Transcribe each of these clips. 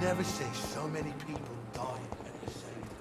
never say so many people dying at the same time.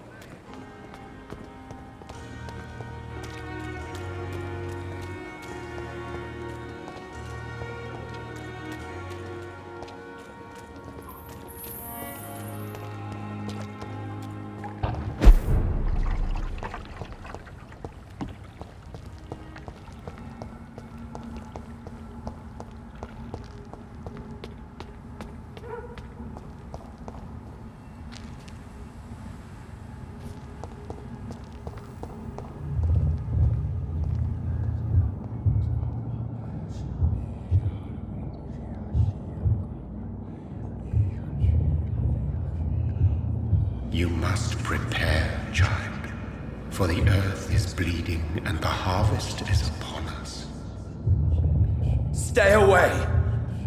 You must prepare, child, for the earth is bleeding and the harvest is upon us. Stay away,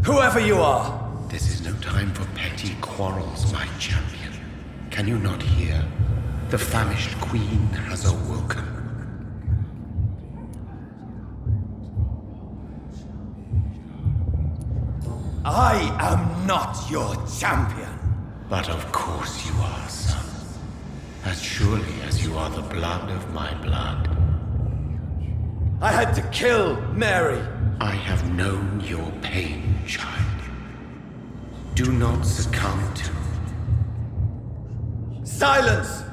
whoever you are. This is no time for petty quarrels, my champion. Can you not hear? The famished queen has awoken. I am not your champion. But of course you are, son. As surely as you are the blood of my blood. I had to kill Mary. I have known your pain, child. Do not succumb to... Silence!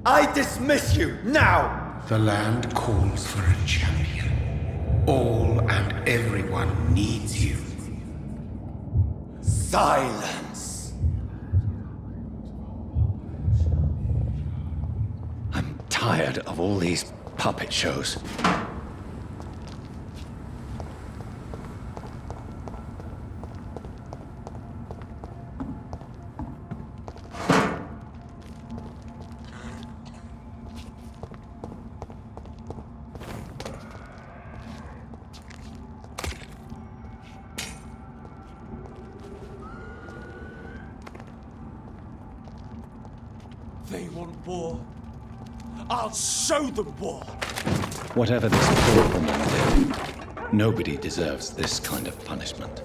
I dismiss you, now! The land calls for a champion. All and everyone needs you. Silence! I'm tired of all these puppet shows. They want war. I'll show them war. Whatever this poor woman did, nobody deserves this kind of punishment.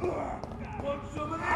Want some of this?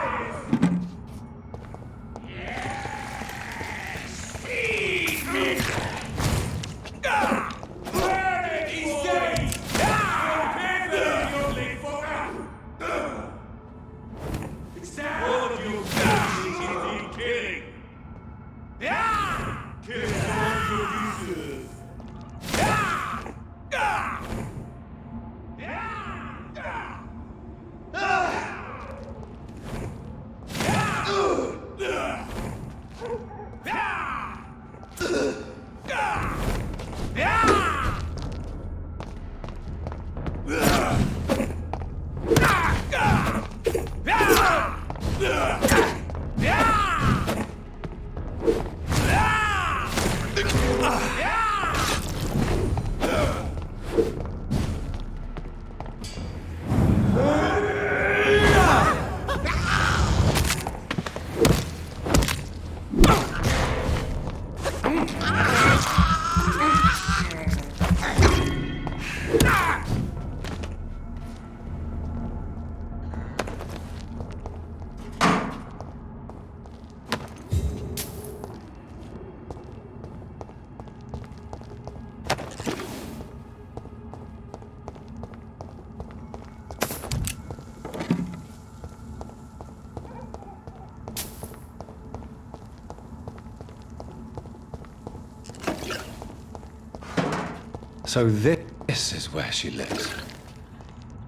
So this is where she lives.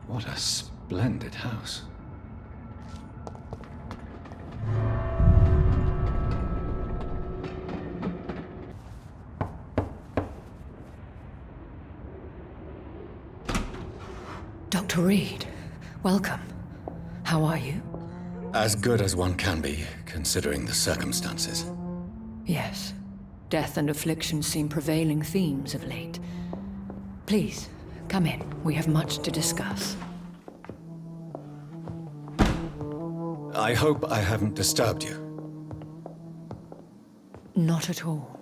What a splendid house. Dr. Reid, welcome. How are you? As good as one can be, considering the circumstances. Yes. Death and affliction seem prevailing themes of late. Please, come in. We have much to discuss. I hope I haven't disturbed you. Not at all.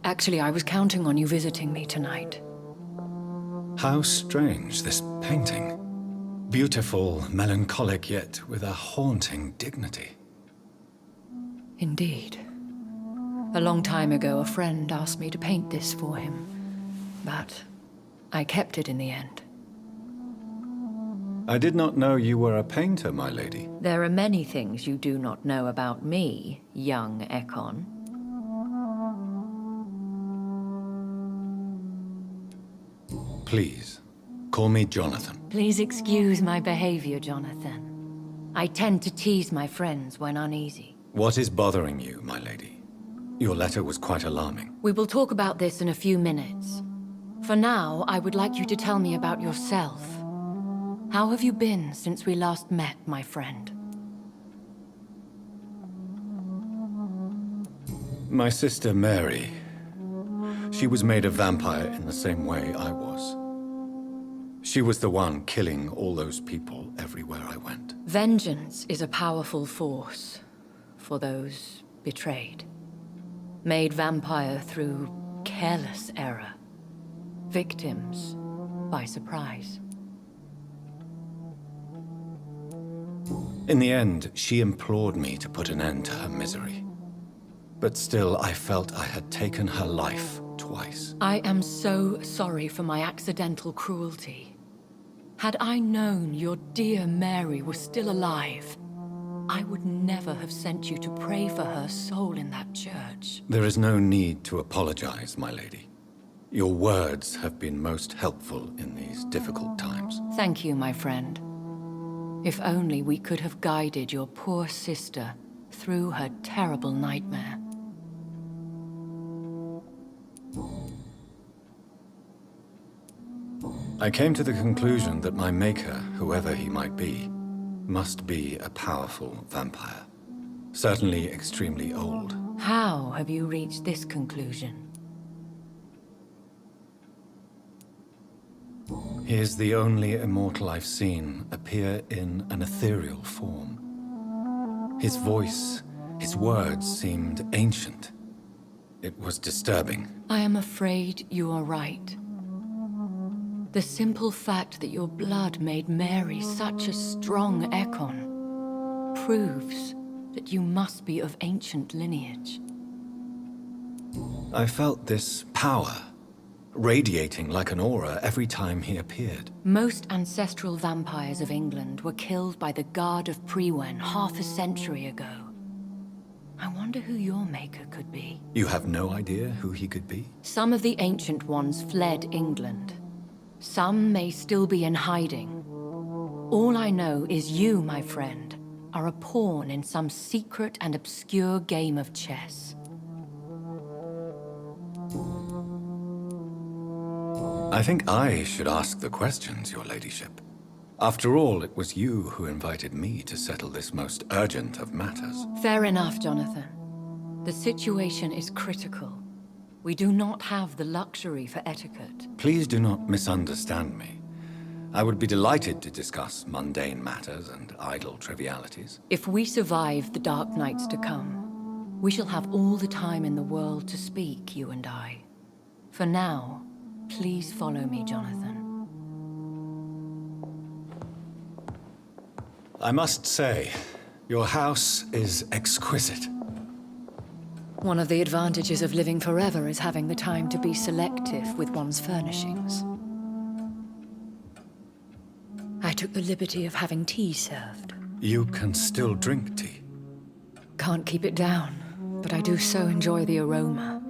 Actually, I was counting on you visiting me tonight. How strange, this painting. Beautiful, melancholic, yet with a haunting dignity. Indeed. A long time ago, a friend asked me to paint this for him, but I kept it in the end. I did not know you were a painter, my lady. There are many things you do not know about me, young Ekon. Please, call me Jonathan. Please excuse my behavior, Jonathan. I tend to tease my friends when uneasy. What is bothering you, my lady? Your letter was quite alarming. We will talk about this in a few minutes. For now, I would like you to tell me about yourself. How have you been since we last met, my friend? My sister Mary. She was made a vampire in the same way I was. She was the one killing all those people everywhere I went. Vengeance is a powerful force for those betrayed. Made vampire through careless error. Victims by surprise. In the end, she implored me to put an end to her misery. But still, I felt I had taken her life twice. I am so sorry for my accidental cruelty. Had I known your dear Mary was still alive, I would never have sent you to pray for her soul in that church. There is no need to apologize, my lady. Your words have been most helpful in these difficult times. Thank you, my friend. If only we could have guided your poor sister through her terrible nightmare. I came to the conclusion that my maker, whoever he might be, must be a powerful vampire. Certainly extremely old. How have you reached this conclusion? He is the only immortal I've seen appear in an ethereal form. His voice, his words seemed ancient. It was disturbing. I am afraid you are right. The simple fact that your blood made Mary such a strong Ekon proves that you must be of ancient lineage. I felt this power, radiating like an aura every time he appeared. Most ancestral vampires of England were killed by the Guard of Prewen half a century ago. I wonder who your maker could be. You have no idea who he could be? Some of the ancient ones fled England. Some may still be in hiding. All I know is you, my friend, are a pawn in some secret and obscure game of chess. I think I should ask the questions, your ladyship. After all, it was you who invited me to settle this most urgent of matters. Fair enough, Jonathan. The situation is critical. We do not have the luxury for etiquette. Please do not misunderstand me. I would be delighted to discuss mundane matters and idle trivialities. If we survive the dark nights to come, we shall have all the time in the world to speak, you and I. For now, please follow me, Jonathan. I must say, your house is exquisite. One of the advantages of living forever is having the time to be selective with one's furnishings. I took the liberty of having tea served. You can still drink tea. Can't keep it down, but I do so enjoy the aroma.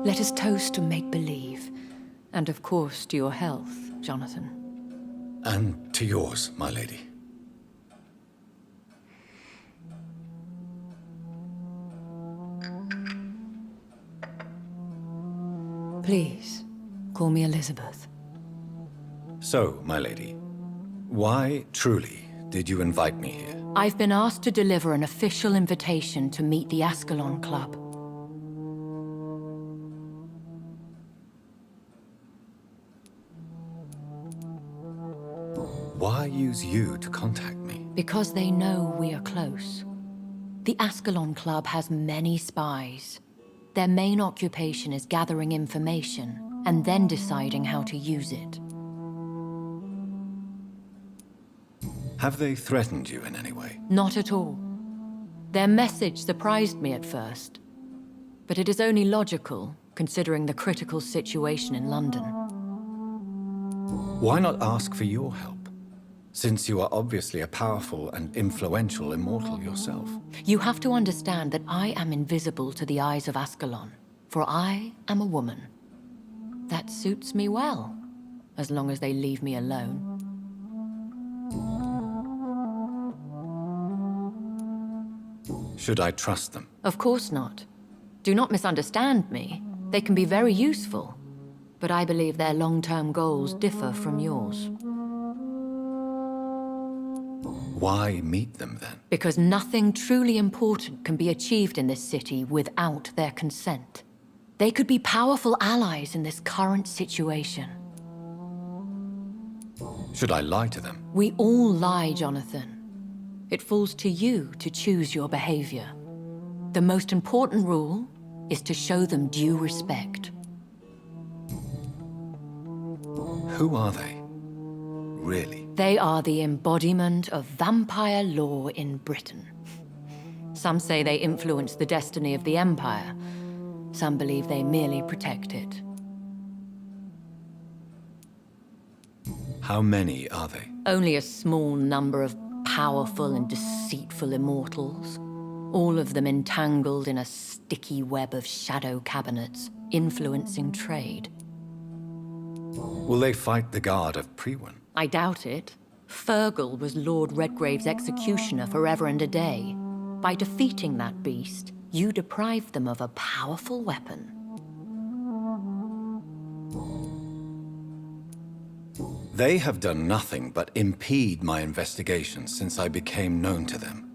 Let us toast to make-believe, and of course to your health, Jonathan. And to yours, my lady. Please, call me Elizabeth. So, my lady, why, truly, did you invite me here? I've been asked to deliver an official invitation to meet the Ascalon Club. Why use you to contact me? Because they know we are close. The Ascalon Club has many spies. Their main occupation is gathering information and then deciding how to use it. Have they threatened you in any way? Not at all. Their message surprised me at first, but it is only logical, considering the critical situation in London. Why not ask for your help? Since you are obviously a powerful and influential immortal yourself. You have to understand that I am invisible to the eyes of Ascalon, for I am a woman. That suits me well, as long as they leave me alone. Should I trust them? Of course not. Do not misunderstand me. They can be very useful, but I believe their long-term goals differ from yours. Why meet them then? Because nothing truly important can be achieved in this city without their consent. They could be powerful allies in this current situation. Should I lie to them? We all lie, Jonathan. It falls to you to choose your behavior. The most important rule is to show them due respect. Who are they? Really? They are the embodiment of vampire law in Britain. Some say they influence the destiny of the Empire. Some believe they merely protect it. How many are they? Only a small number of powerful and deceitful immortals. All of them entangled in a sticky web of shadow cabinets, influencing trade. Will they fight the guard of Priwen? I doubt it. Fergal was Lord Redgrave's executioner forever and a day. By defeating that beast, you deprived them of a powerful weapon. They have done nothing but impede my investigation since I became known to them.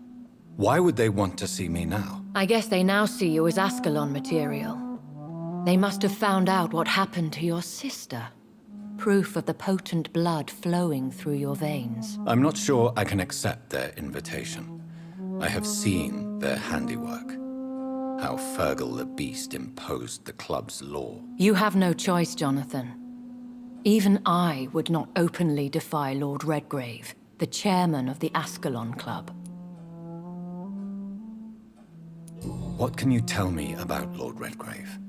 Why would they want to see me now? I guess they now see you as Ascalon material. They must have found out what happened to your sister. Proof of the potent blood flowing through your veins. I'm not sure I can accept their invitation. I have seen their handiwork. How Fergal the Beast imposed the club's law. You have no choice, Jonathan. Even I would not openly defy Lord Redgrave, the chairman of the Ascalon Club. What can you tell me about Lord Redgrave?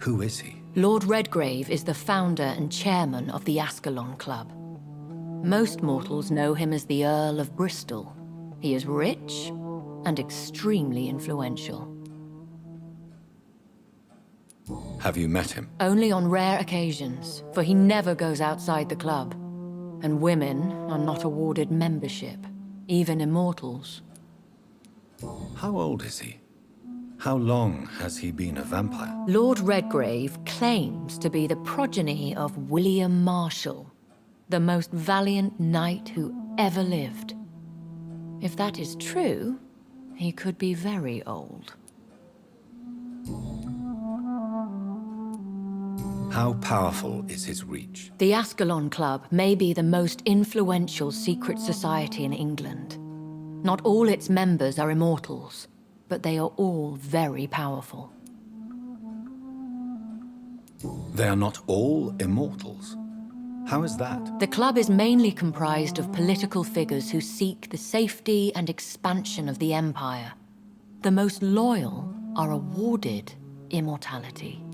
Who is he? Lord Redgrave is the founder and chairman of the Ascalon Club. Most mortals know him as the Earl of Bristol. He is rich and extremely influential. Have you met him? Only on rare occasions, for he never goes outside the club. And women are not awarded membership, even immortals. How old is he? How long has he been a vampire? Lord Redgrave claims to be the progeny of William Marshall, the most valiant knight who ever lived. If that is true, he could be very old. How powerful is his reach? The Ascalon Club may be the most influential secret society in England. Not all its members are immortals, but they are all very powerful. They are not all immortals. How is that? The club is mainly comprised of political figures who seek the safety and expansion of the Empire. The most loyal are awarded immortality.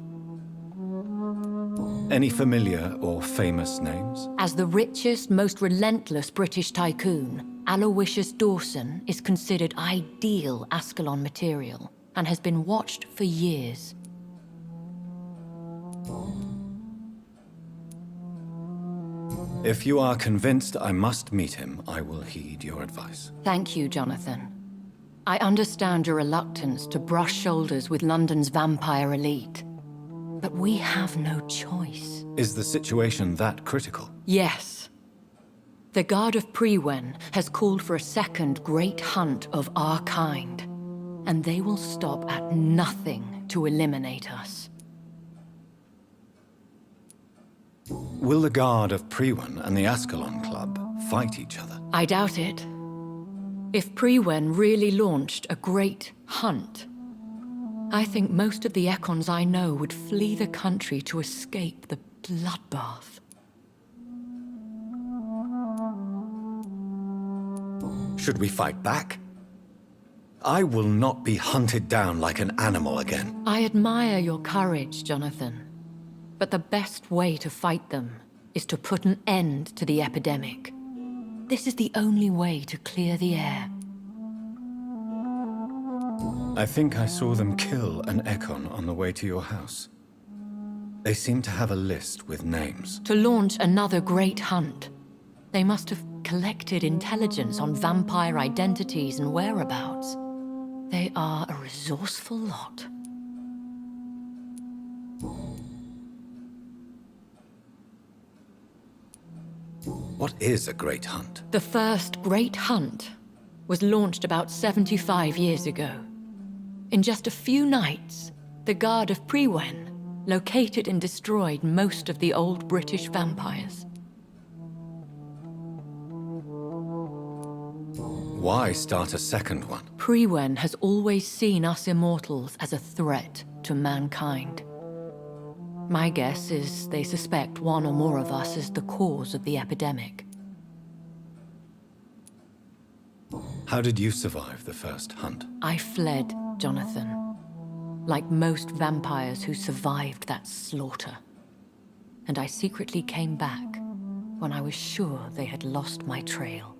Any familiar or famous names? As the richest, most relentless British tycoon, Aloysius Dawson is considered ideal Ascalon material and has been watched for years. If you are convinced I must meet him, I will heed your advice. Thank you, Jonathan. I understand your reluctance to brush shoulders with London's vampire elite. But we have no choice. Is the situation that critical? Yes. The Guard of Priwen has called for a second great hunt of our kind, and they will stop at nothing to eliminate us. Will the Guard of Priwen and the Ascalon Club fight each other? I doubt it. If Priwen really launched a great hunt, I think most of the Ekons I know would flee the country to escape the bloodbath. Should we fight back? I will not be hunted down like an animal again. I admire your courage, Jonathan. But the best way to fight them is to put an end to the epidemic. This is the only way to clear the air. I think I saw them kill an Ekon on the way to your house. They seem to have a list with names. To launch another great hunt, they must have collected intelligence on vampire identities and whereabouts. They are a resourceful lot. What is a great hunt? The first great hunt was launched about 75 years ago. In just a few nights, the Guard of Priwen located and destroyed most of the old British vampires. Why start a second one? Priwen has always seen us immortals as a threat to mankind. My guess is they suspect one or more of us is the cause of the epidemic. How did you survive the first hunt? I fled, Jonathan. Like most vampires who survived that slaughter. And I secretly came back when I was sure they had lost my trail.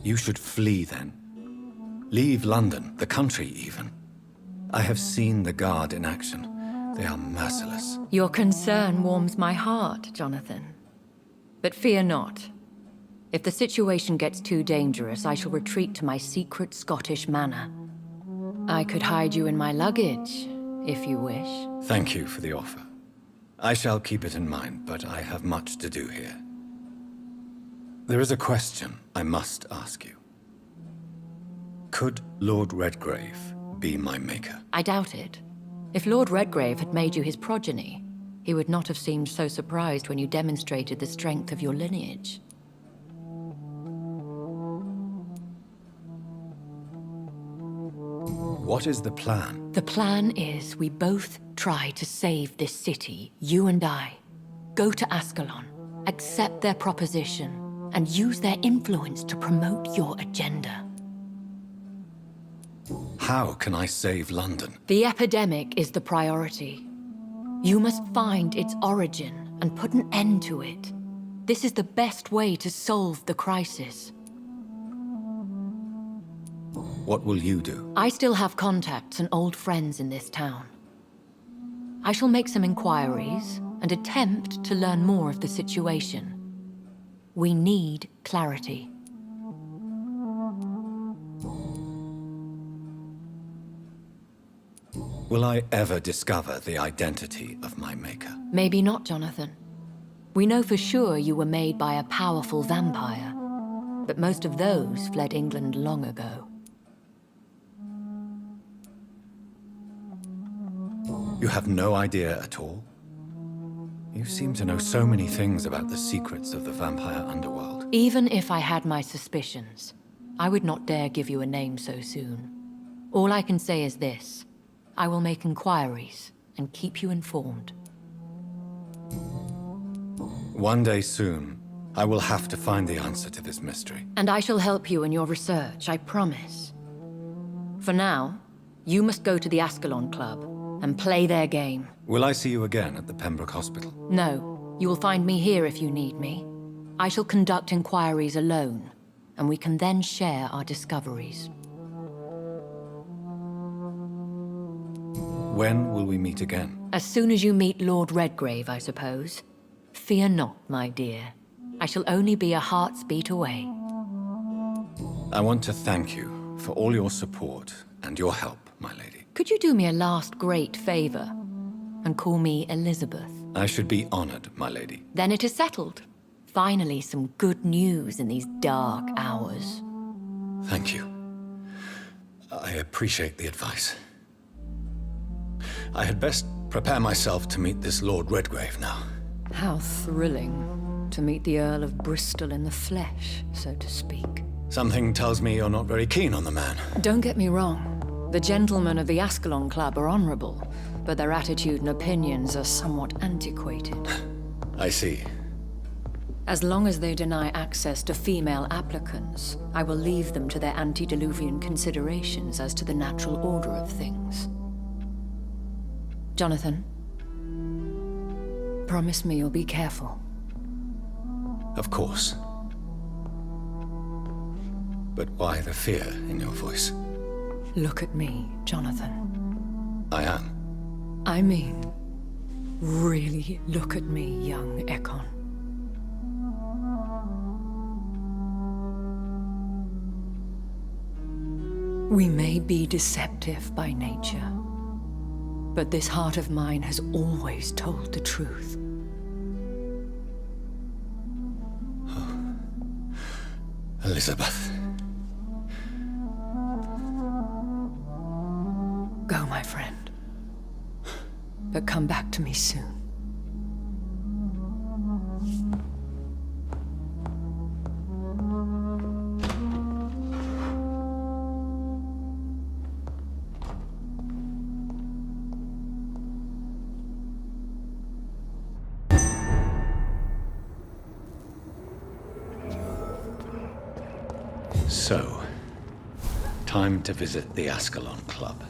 You should flee then. Leave London, the country even. I have seen the Guard in action. They are merciless. Your concern warms my heart, Jonathan. But fear not. If the situation gets too dangerous, I shall retreat to my secret Scottish manor. I could hide you in my luggage, if you wish. Thank you for the offer. I shall keep it in mind, but I have much to do here. There is a question I must ask you. Could Lord Redgrave be my maker? I doubt it. If Lord Redgrave had made you his progeny, he would not have seemed so surprised when you demonstrated the strength of your lineage. What is the plan? The plan is we both try to save this city, you and I. Go to Ascalon, accept their proposition, and use their influence to promote your agenda. How can I save London? The epidemic is the priority. You must find its origin and put an end to it. This is the best way to solve the crisis. What will you do? I still have contacts and old friends in this town. I shall make some inquiries and attempt to learn more of the situation. We need clarity. Will I ever discover the identity of my maker? Maybe not, Jonathan. We know for sure you were made by a powerful vampire, but most of those fled England long ago. You have no idea at all? You seem to know so many things about the secrets of the vampire underworld. Even if I had my suspicions, I would not dare give you a name so soon. All I can say is this. I will make inquiries and keep you informed. One day soon, I will have to find the answer to this mystery. And I shall help you in your research, I promise. For now, you must go to the Ascalon Club and play their game. Will I see you again at the Pembroke Hospital? No, you will find me here if you need me. I shall conduct inquiries alone, and we can then share our discoveries. When will we meet again? As soon as you meet Lord Redgrave, I suppose. Fear not, my dear. I shall only be a heart's beat away. I want to thank you for all your support and your help, my lady. Could you do me a last great favor and call me Elizabeth? I should be honored, my lady. Then it is settled. Finally, some good news in these dark hours. Thank you. I appreciate the advice. I had best prepare myself to meet this Lord Redgrave now. How thrilling to meet the Earl of Bristol in the flesh, so to speak. Something tells me you're not very keen on the man. Don't get me wrong. The gentlemen of the Ascalon Club are honorable, but their attitude and opinions are somewhat antiquated. I see. As long as they deny access to female applicants, I will leave them to their antediluvian considerations as to the natural order of things. Jonathan, promise me you'll be careful. Of course. But why the fear in your voice? Look at me, Jonathan. I am. I mean, really look at me, young Ekon. We may be deceptive by nature, but this heart of mine has always told the truth. Elizabeth. Go, my friend. But come back to me soon. So, time to visit the Ascalon Club.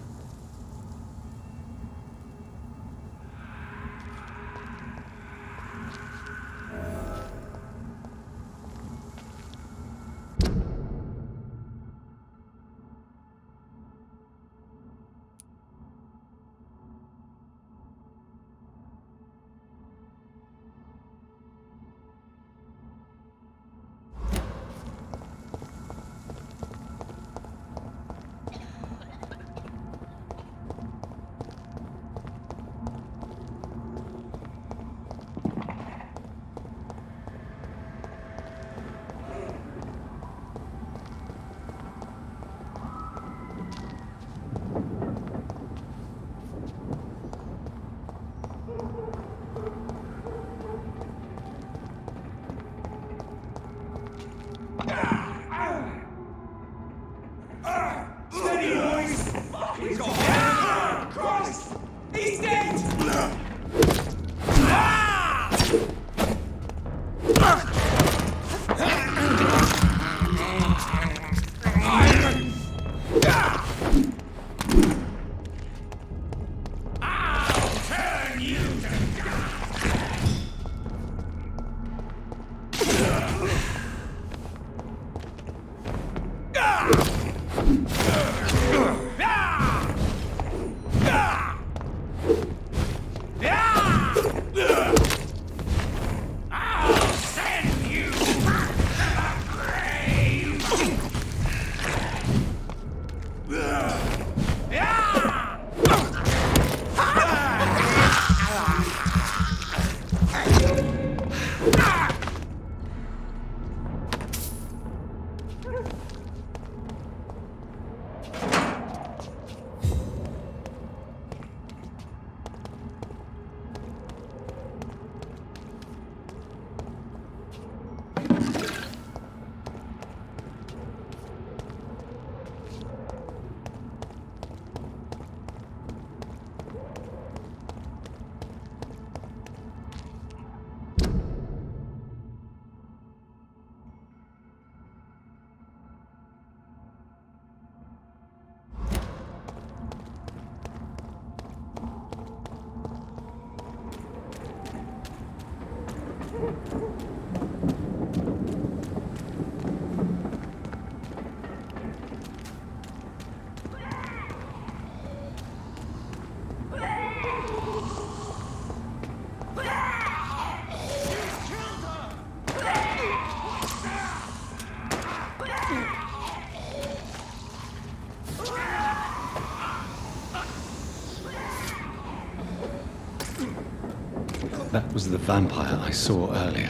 That was the vampire I saw earlier.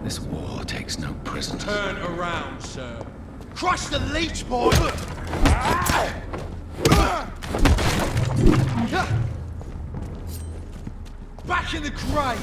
This war takes no prisoners. Turn around, sir. Crush the leech, boy! Back in the grave!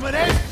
some of this!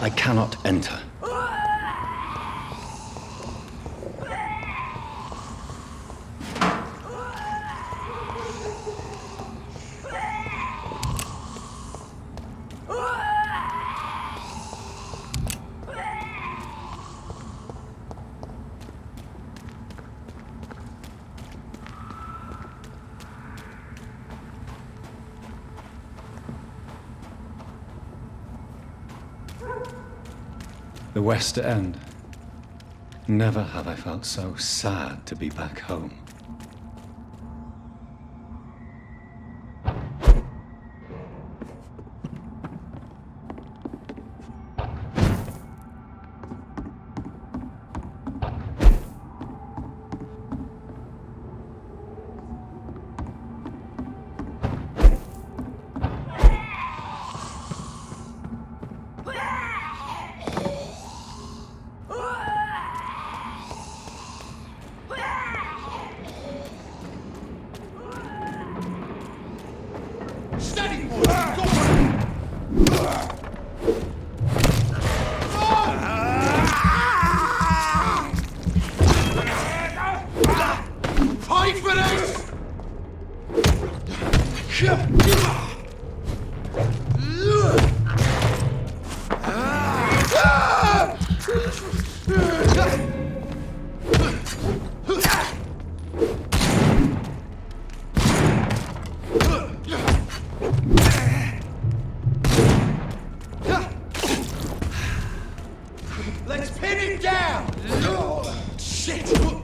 I cannot enter. The West End. Never have I felt so sad to be back home. Let's pin it down! Shit!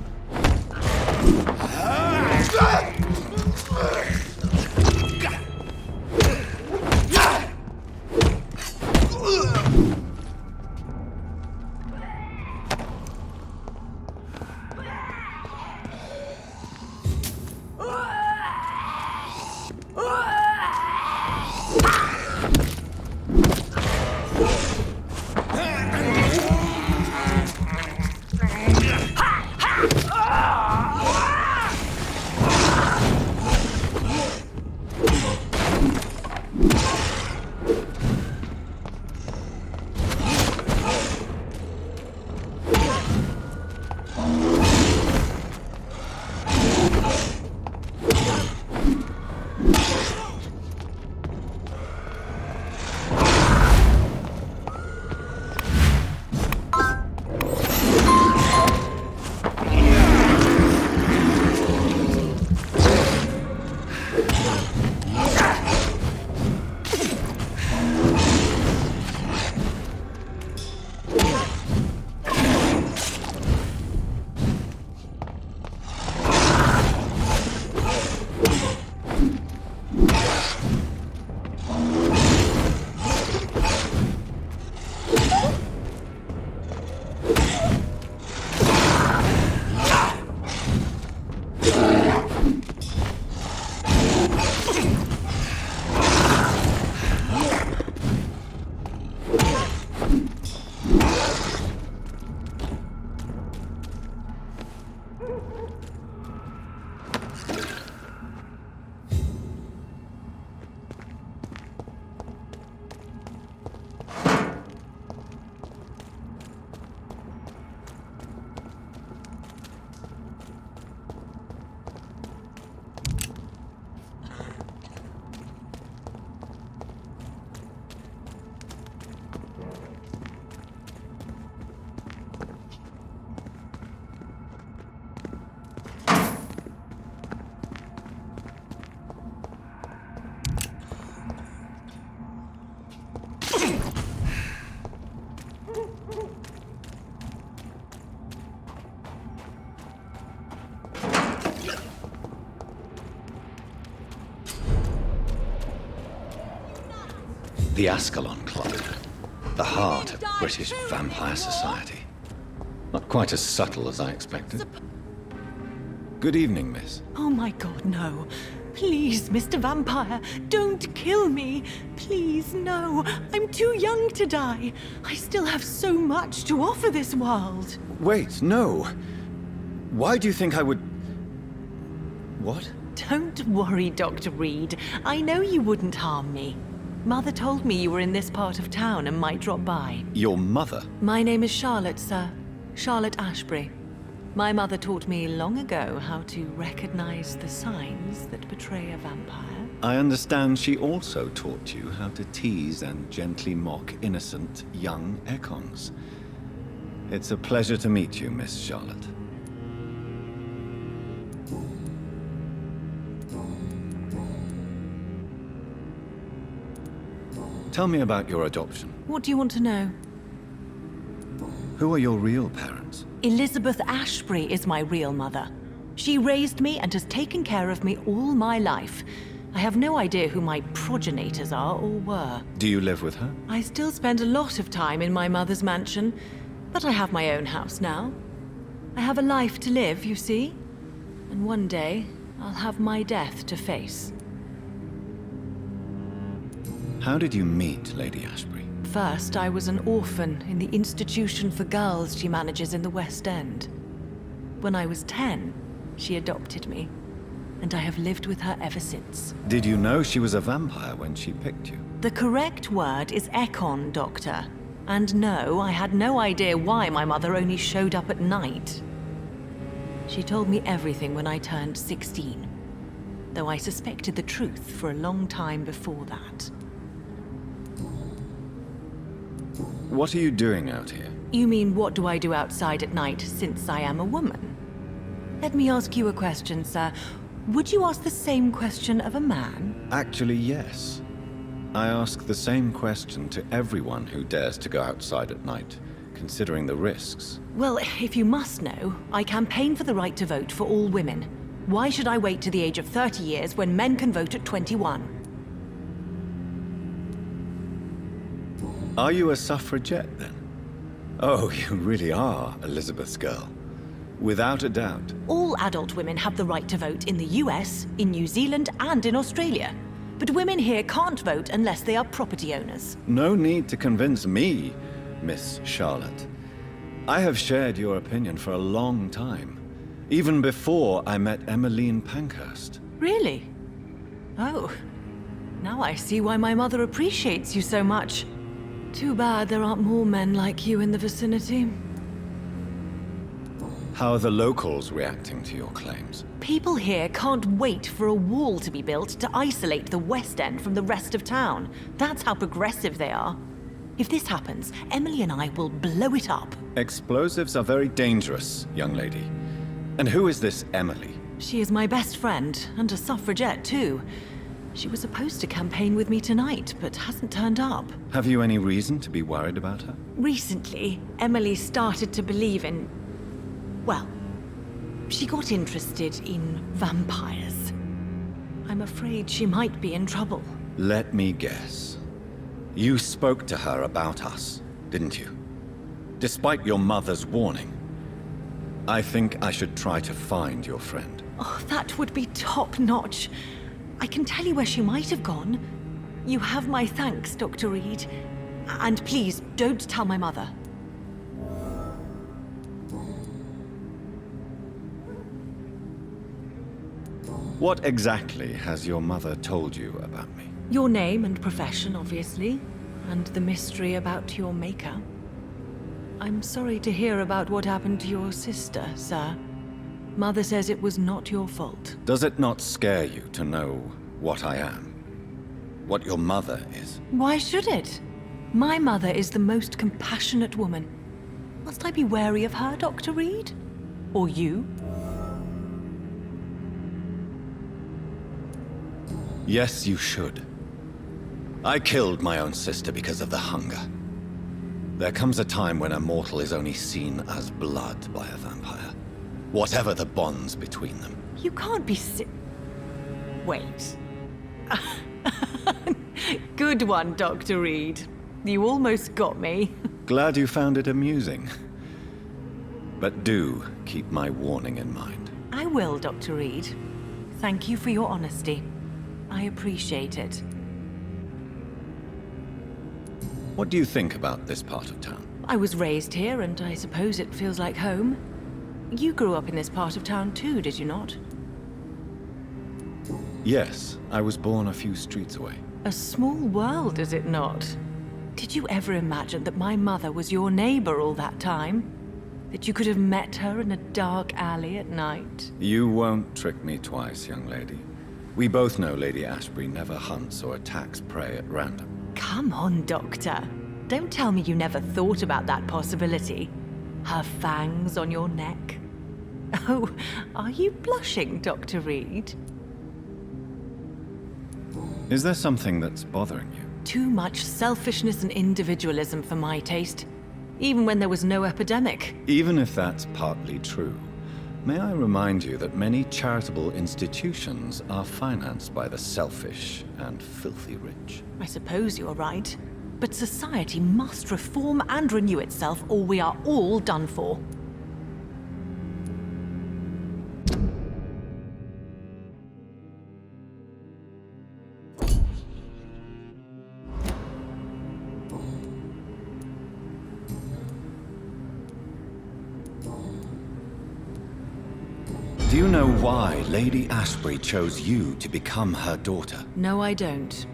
The Ascalon Club, the heart of British vampire society. Not quite as subtle as I expected. Good evening, miss. Oh my god, no. Please, Mr. Vampire, don't kill me. Please, no. I'm too young to die. I still have so much to offer this world. Wait, no. Why do you think I would... What? Don't worry, Dr. Reid. I know you wouldn't harm me. Mother told me you were in this part of town and might drop by. Your mother? My name is Charlotte, sir. Charlotte Ashbury. My mother taught me long ago how to recognize the signs that betray a vampire. I understand she also taught you how to tease and gently mock innocent young Ekons. It's a pleasure to meet you, Miss Charlotte. Tell me about your adoption. What do you want to know? Who are your real parents? Elizabeth Ashbury is my real mother. She raised me and has taken care of me all my life. I have no idea who my progenitors are or were. Do you live with her? I still spend a lot of time in my mother's mansion, but I have my own house now. I have a life to live, you see? And one day, I'll have my death to face. How did you meet Lady Ashbury? First, I was an orphan in the institution for girls she manages in the West End. When I was 10, she adopted me, and I have lived with her ever since. Did you know she was a vampire when she picked you? The correct word is Ekon, Doctor. And no, I had no idea why my mother only showed up at night. She told me everything when I turned 16, though I suspected the truth for a long time before that. What are you doing out here? You mean, what do I do outside at night since I am a woman? Let me ask you a question, sir. Would you ask the same question of a man? Actually, yes. I ask the same question to everyone who dares to go outside at night, considering the risks. Well, if you must know, I campaign for the right to vote for all women. Why should I wait to the age of 30 years when men can vote at 21? Are you a suffragette, then? Oh, you really are Elizabeth's girl. Without a doubt. All adult women have the right to vote in the US, in New Zealand, and in Australia. But women here can't vote unless they are property owners. No need to convince me, Miss Charlotte. I have shared your opinion for a long time, even before I met Emmeline Pankhurst. Really? Oh. Now I see why my mother appreciates you so much. Too bad there aren't more men like you in the vicinity. How are the locals reacting to your claims? People here can't wait for a wall to be built to isolate the West End from the rest of town. That's how progressive they are. If this happens, Emily and I will blow it up. Explosives are very dangerous, young lady. And who is this Emily? She is my best friend, and a suffragette too. She was supposed to campaign with me tonight, but hasn't turned up. Have you any reason to be worried about her? Recently, Emily started to believe in... well, she got interested in vampires. I'm afraid she might be in trouble. Let me guess. You spoke to her about us, didn't you? Despite your mother's warning. I think I should try to find your friend. Oh, that would be top-notch. I can tell you where she might have gone. You have my thanks, Dr. Reid. And please, don't tell my mother. What exactly has your mother told you about me? Your name and profession, obviously, and the mystery about your maker. I'm sorry to hear about what happened to your sister, sir. Mother says it was not your fault. Does it not scare you to know what I am? What your mother is? Why should it? My mother is the most compassionate woman. Must I be wary of her, Dr. Reid? Or you? Yes, you should. I killed my own sister because of the hunger. There comes a time when a mortal is only seen as blood by a vampire. Whatever the bonds between them. You can't be Wait. Good one, Dr. Reid. You almost got me. Glad you found it amusing. But do keep my warning in mind. I will, Dr. Reid. Thank you for your honesty. I appreciate it. What do you think about this part of town? I was raised here, and I suppose it feels like home. You grew up in this part of town too, did you not? Yes, I was born a few streets away. A small world, is it not? Did you ever imagine that my mother was your neighbor all that time? That you could have met her in a dark alley at night? You won't trick me twice, young lady. We both know Lady Ashbury never hunts or attacks prey at random. Come on, Doctor. Don't tell me you never thought about that possibility. Her fangs on your neck. Oh, are you blushing, Dr. Reid? Is there something that's bothering you? Too much selfishness and individualism for my taste. Even when there was no epidemic. Even if that's partly true, may I remind you that many charitable institutions are financed by the selfish and filthy rich. I suppose you're right. But society must reform and renew itself, or we are all done for. Do you know why Lady Ashbury chose you to become her daughter? No, I don't.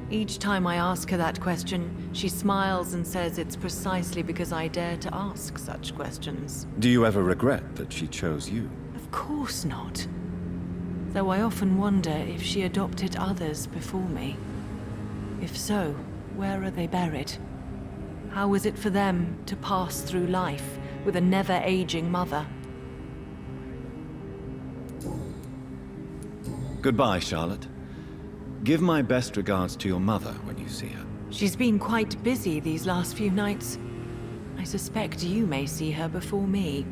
Each time I ask her that question, she smiles and says it's precisely because I dare to ask such questions. Do you ever regret that she chose you? Of course not. Though I often wonder if she adopted others before me. If so, where are they buried? How was it for them to pass through life with a never-aging mother? Goodbye, Charlotte. Give my best regards to your mother when you see her. She's been quite busy these last few nights. I suspect you may see her before me.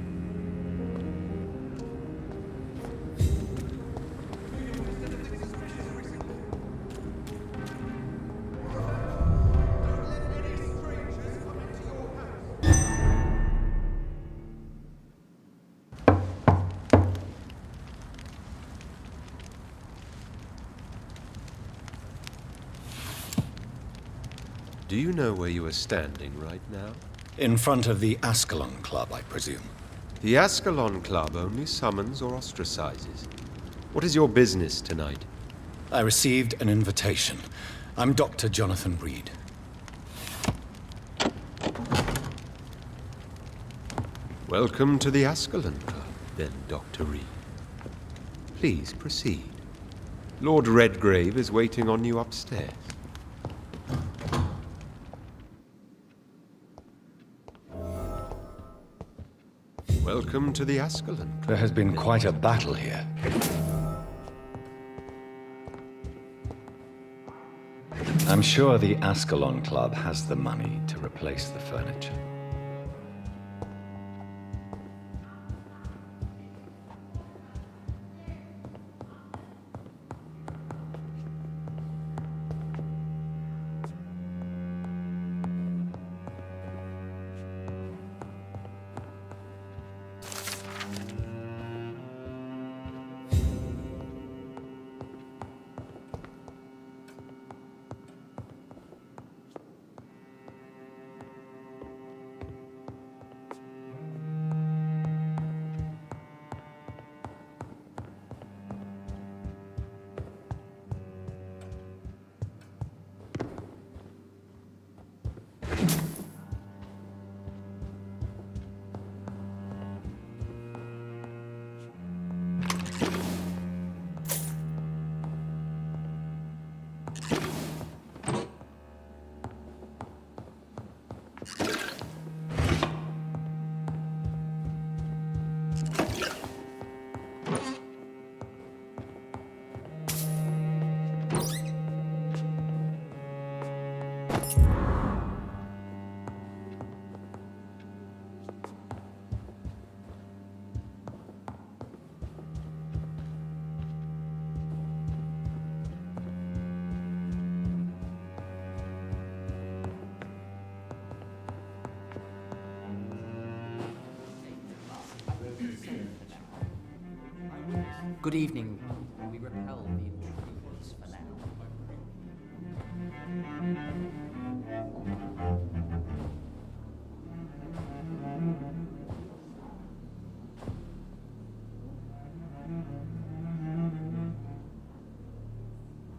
Do you know where you are standing right now? In front of the Ascalon Club, I presume. The Ascalon Club only summons or ostracizes. What is your business tonight? I received an invitation. I'm Dr. Jonathan Reid. Welcome to the Ascalon Club, then, Dr. Reid. Please proceed. Lord Redgrave is waiting on you upstairs. Welcome to the Ascalon Club. There has been quite a battle here. I'm sure the Ascalon Club has the money to replace the furniture. Good evening. We repel the intruders for now.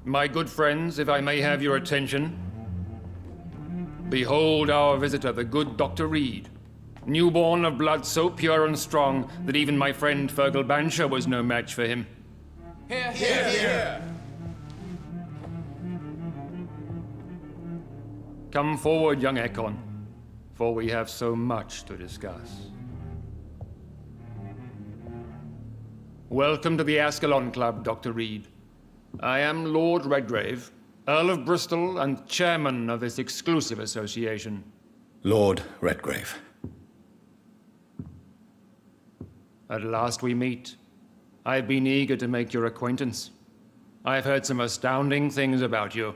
My good friends, if I may have your attention. Behold our visitor, the good Dr. Reid. Newborn of blood so pure and strong that even my friend Fergal Bancher was no match for him. Here, here, here. Come forward, young Ekon, for we have so much to discuss. Welcome to the Ascalon Club, Dr. Reid. I am Lord Redgrave, Earl of Bristol and chairman of this exclusive association. Lord Redgrave. At last we meet. I've been eager to make your acquaintance. I've heard some astounding things about you.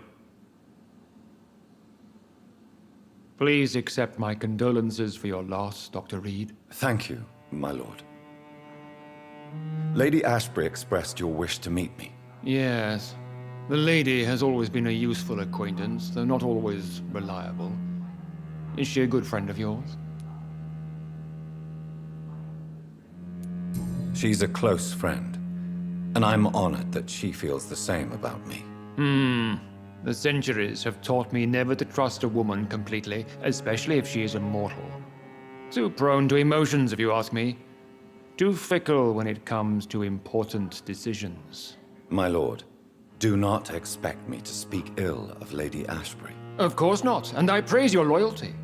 Please accept my condolences for your loss, Dr. Reid. Thank you, my lord. Lady Ashbury expressed your wish to meet me. Yes. The lady has always been a useful acquaintance, though not always reliable. Is she a good friend of yours? She's a close friend, and I'm honored that she feels the same about me. The centuries have taught me never to trust a woman completely, especially if she is immortal. Too prone to emotions, if you ask me. Too fickle when it comes to important decisions. My lord, do not expect me to speak ill of Lady Ashbury. Of course not, and I praise your loyalty.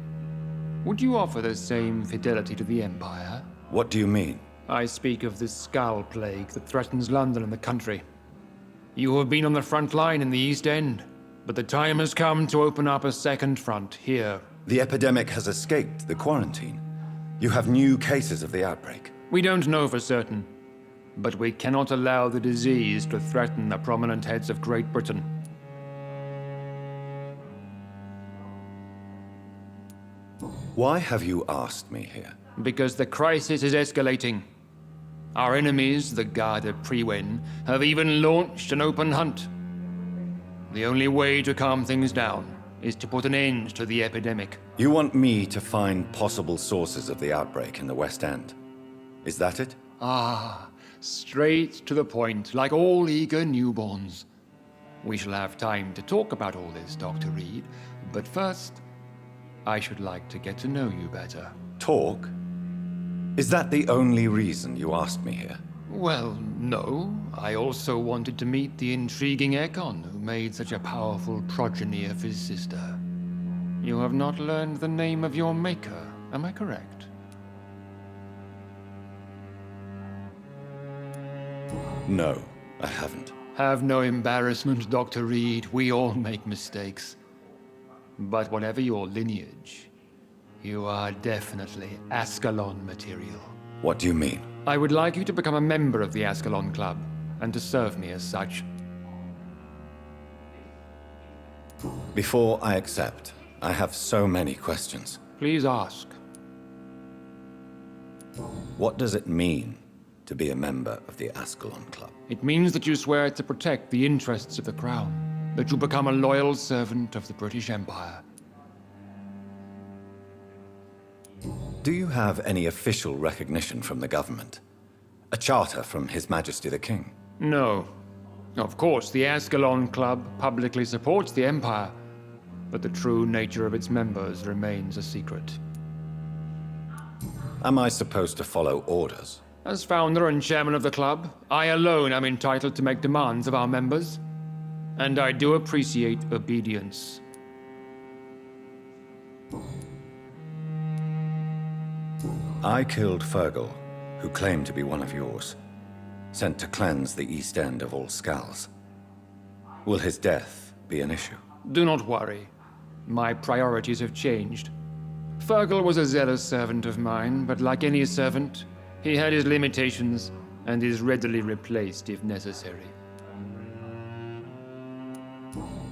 Would you offer the same fidelity to the Empire? What do you mean? I speak of the Skull Plague that threatens London and the country. You have been on the front line in the East End, but the time has come to open up a second front here. The epidemic has escaped the quarantine. You have new cases of the outbreak. We don't know for certain, but we cannot allow the disease to threaten the prominent heads of Great Britain. Why have you asked me here? Because the crisis is escalating. Our enemies, the Garda Priwen, have even launched an open hunt. The only way to calm things down is to put an end to the epidemic. You want me to find possible sources of the outbreak in the West End? Is that it? Straight to the point, like all eager newborns. We shall have time to talk about all this, Dr. Reid, but first, I should like to get to know you better. Talk? Is that the only reason you asked me here? Well, no. I also wanted to meet the intriguing Ekon, who made such a powerful progeny of his sister. You have not learned the name of your maker, am I correct? No, I haven't. Have no embarrassment, Dr. Reid. We all make mistakes. But whatever your lineage, you are definitely Ascalon material. What do you mean? I would like you to become a member of the Ascalon Club, and to serve me as such. Before I accept, I have so many questions. Please ask. What does it mean to be a member of the Ascalon Club? It means that you swear to protect the interests of the Crown, that you become a loyal servant of the British Empire. Do you have any official recognition from the government? A charter from His Majesty the King? No. Of course, the Ascalon Club publicly supports the Empire, but the true nature of its members remains a secret. Am I supposed to follow orders? As founder and chairman of the club, I alone am entitled to make demands of our members, and I do appreciate obedience. I killed Fergal, who claimed to be one of yours, sent to cleanse the East End of all skulls. Will his death be an issue? Do not worry. My priorities have changed. Fergal was a zealous servant of mine, but like any servant, he had his limitations and is readily replaced if necessary.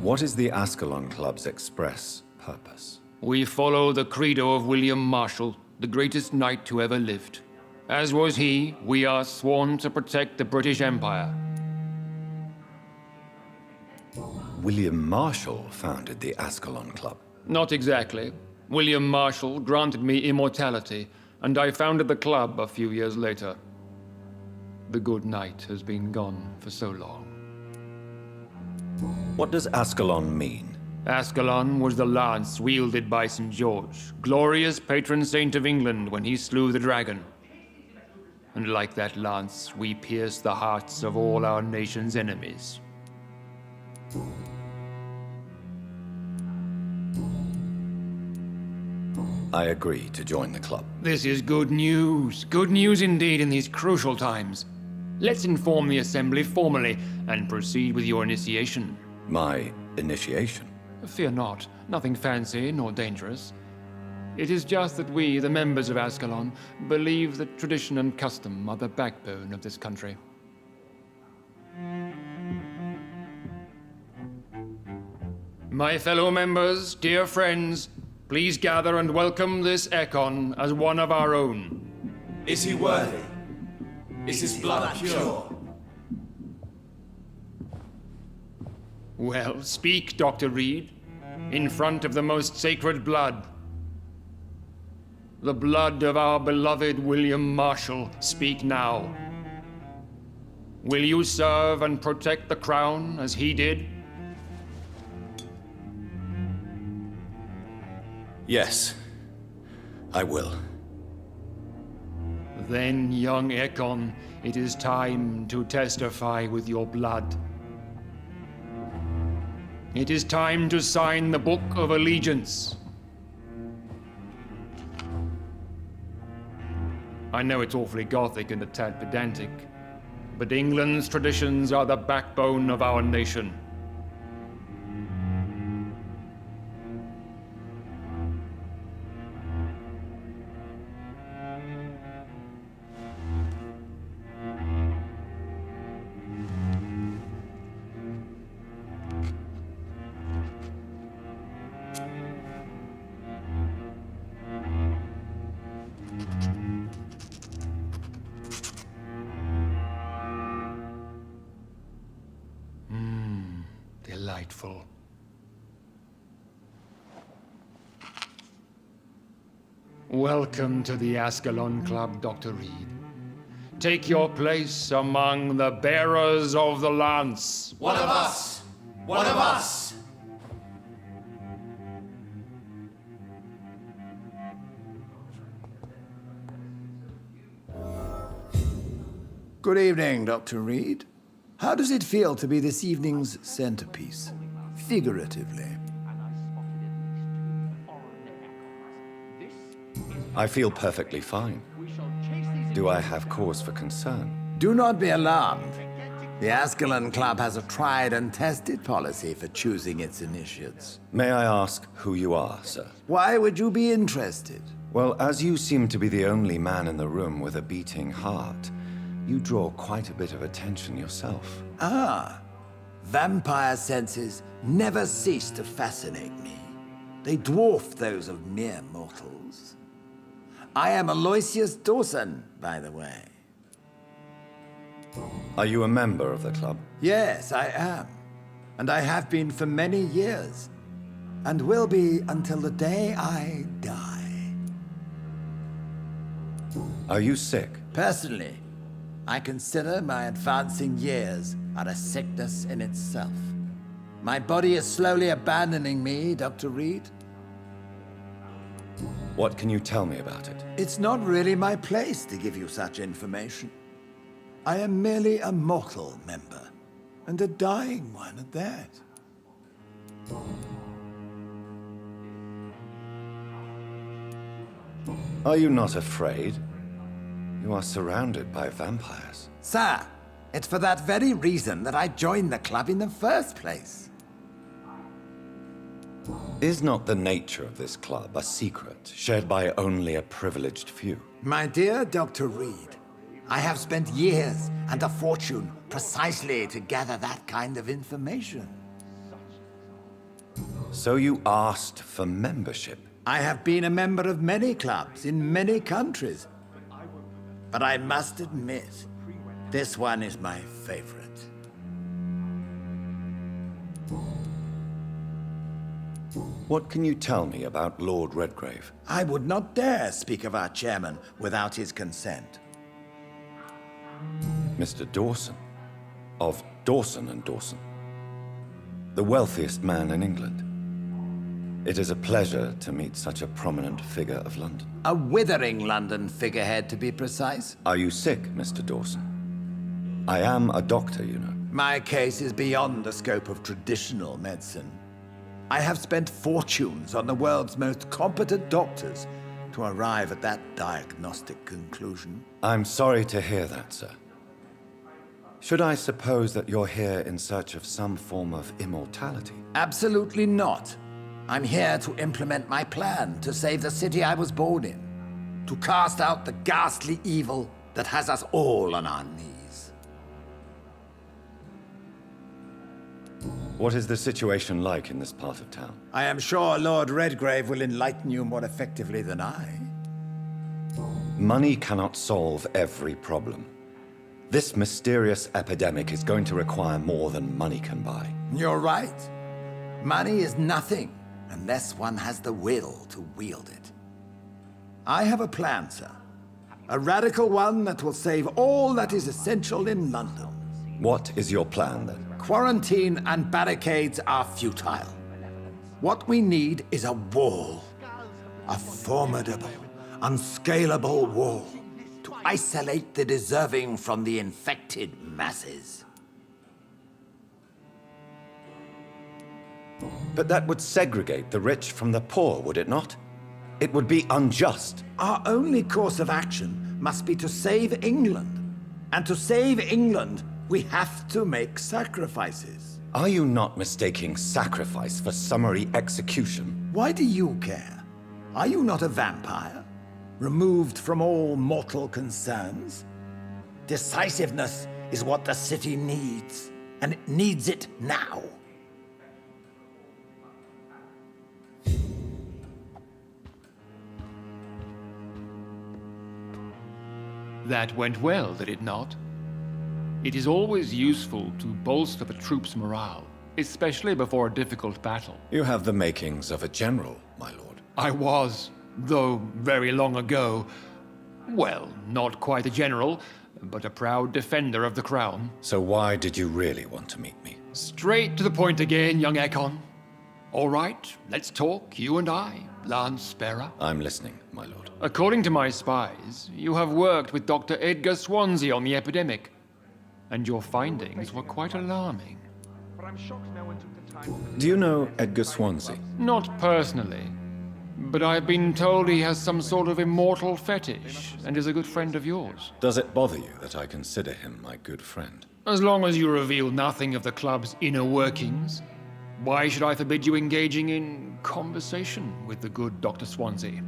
What is the Ascalon Club's express purpose? We follow the credo of William Marshall, the greatest knight who ever lived. As was he, we are sworn to protect the British Empire. William Marshall founded the Ascalon Club. Not exactly. William Marshall granted me immortality, and I founded the club a few years later. The good knight has been gone for so long. What does Ascalon mean? Ascalon was the lance wielded by St. George, glorious patron saint of England when he slew the dragon. And like that lance, we pierce the hearts of all our nation's enemies. I agree to join the club. This is good news. Good news indeed in these crucial times. Let's inform the Assembly formally and proceed with your initiation. My initiation? Fear not. Nothing fancy nor dangerous. It is just that we, the members of Ascalon, believe that tradition and custom are the backbone of this country. My fellow members, dear friends, please gather and welcome this Ekon as one of our own. Is he worthy? Is his blood pure? Well, speak, Dr. Reid, in front of the most sacred blood. The blood of our beloved William Marshall, speak now. Will you serve and protect the crown as he did? Yes, I will. Then, young Ekon, it is time to testify with your blood. It is time to sign the Book of Allegiance. I know it's awfully gothic and a tad pedantic, but England's traditions are the backbone of our nation. Delightful. Welcome to the Ascalon Club, Dr. Reid. Take your place among the bearers of the lance. One of us! One of us! Good evening, Dr. Reid. How does it feel to be this evening's centerpiece, figuratively? I feel perfectly fine. Do I have cause for concern? Do not be alarmed. The Ascalon Club has a tried and tested policy for choosing its initiates. May I ask who you are, sir? Why would you be interested? Well, as you seem to be the only man in the room with a beating heart, you draw quite a bit of attention yourself. Ah, vampire senses never cease to fascinate me. They dwarf those of mere mortals. I am Aloysius Dawson, by the way. Are you a member of the club? Yes, I am. And I have been for many years. And will be until the day I die. Are you sick? Personally, I consider my advancing years are a sickness in itself. My body is slowly abandoning me, Dr. Reid. What can you tell me about it? It's not really my place to give you such information. I am merely a mortal member, and a dying one at that. Are you not afraid? You are surrounded by vampires. Sir, it's for that very reason that I joined the club in the first place. Is not the nature of this club a secret shared by only a privileged few? My dear Dr. Reid, I have spent years and a fortune precisely to gather that kind of information. So you asked for membership? I have been a member of many clubs in many countries. but I must admit, this one is my favorite. What can you tell me about Lord Redgrave? I would not dare speak of our chairman without his consent. Mr. Dawson, of Dawson and Dawson, the wealthiest man in England. It is a pleasure to meet such a prominent figure of London. A withering London figurehead, to be precise. Are you sick, Mr. Dawson? I am a doctor, you know. My case is beyond the scope of traditional medicine. I have spent fortunes on the world's most competent doctors to arrive at that diagnostic conclusion. I'm sorry to hear that, sir. Should I suppose that you're here in search of some form of immortality? Absolutely not. I'm here to implement my plan to save the city I was born in, to cast out the ghastly evil that has us all on our knees. What is the situation like in this part of town? I am sure Lord Redgrave will enlighten you more effectively than I. Money cannot solve every problem. This mysterious epidemic is going to require more than money can buy. You're right. Money is nothing unless one has the will to wield it. I have a plan, sir. A radical one that will save all that is essential in London. What is your plan, then? Quarantine and barricades are futile. What we need is a wall. A formidable, unscalable wall to isolate the deserving from the infected masses. But that would segregate the rich from the poor, would it not? It would be unjust. Our only course of action must be to save England. And to save England, we have to make sacrifices. Are you not mistaking sacrifice for summary execution? Why do you care? Are you not a vampire? Removed from all mortal concerns? Decisiveness is what the city needs, and it needs it now. That went well, did it not? It is always useful to bolster the troops' morale, especially before a difficult battle. You have the makings of a general, my lord. I was, though very long ago. Well, not quite a general, but a proud defender of the crown. So why did you really want to meet me? Straight to the point again, young Ekon. All right, let's talk, you and I, Lance Sparrow. I'm listening, my lord. According to my spies, you have worked with Dr. Edgar Swansea on the epidemic, and your findings were quite alarming. Do you know Edgar Swansea? Not personally, but I've been told he has some sort of immortal fetish and is a good friend of yours. Does it bother you that I consider him my good friend? As long as you reveal nothing of the club's inner workings, why should I forbid you engaging in conversation with the good Dr. Swansea?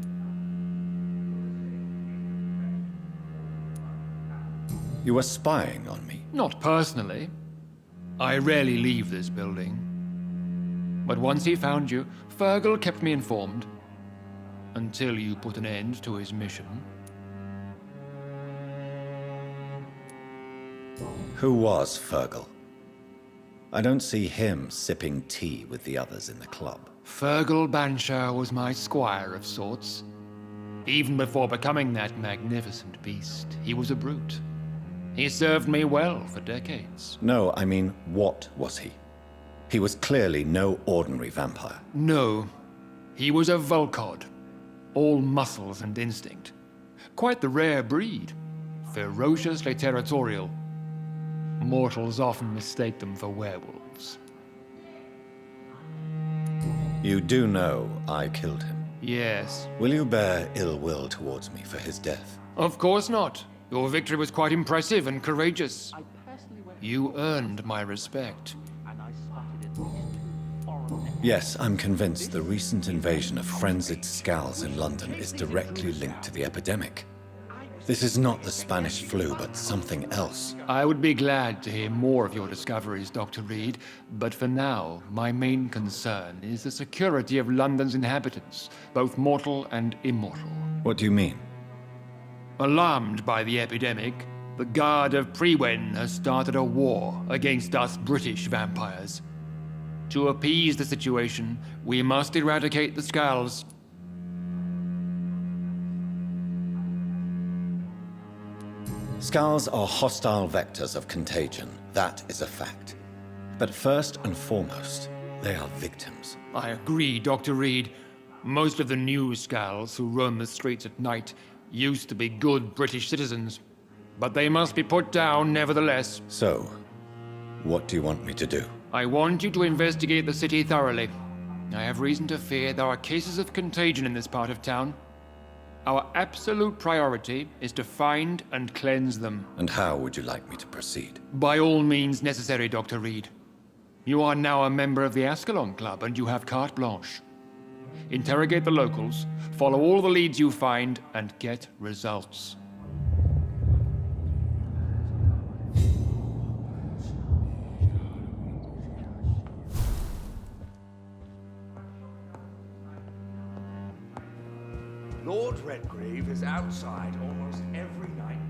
You were spying on me? Not personally. I rarely leave this building. But once he found you, Fergal kept me informed. Until you put an end to his mission. Who was Fergal? I don't see him sipping tea with the others in the club. Fergal Banshire was my squire of sorts. Even before becoming that magnificent beast, he was a brute. He served me well for decades. No, I mean, what was he? He was clearly no ordinary vampire. No, he was a Volcod. All muscles and instinct. Quite the rare breed. Ferociously territorial. Mortals often mistake them for werewolves. You do know I killed him? Yes. Will you bear ill will towards me for his death? Of course not. Your victory was quite impressive and courageous. You earned my respect. Yes, I'm convinced the recent invasion of frenzied Scals in London is directly linked to the epidemic. This is not the Spanish flu, but something else. I would be glad to hear more of your discoveries, Dr. Reid, but for now, my main concern is the security of London's inhabitants, both mortal and immortal. What do you mean? Alarmed by the epidemic, the Guard of Priwen has started a war against us British vampires. To appease the situation, we must eradicate the Skulls. Skulls are hostile vectors of contagion. That is a fact. But first and foremost, they are victims. I agree, Dr. Reid. Most of the new Skulls who roam the streets at night used to be good British citizens. But they must be put down nevertheless. So, what do you want me to do? I want you to investigate the city thoroughly. I have reason to fear there are cases of contagion in this part of town. Our absolute priority is to find and cleanse them. And how would you like me to proceed? By all means necessary, Dr. Reid. You are now a member of the Ascalon Club and you have carte blanche. Interrogate the locals, follow all the leads you find, and get results. Lord Redgrave is outside almost every night.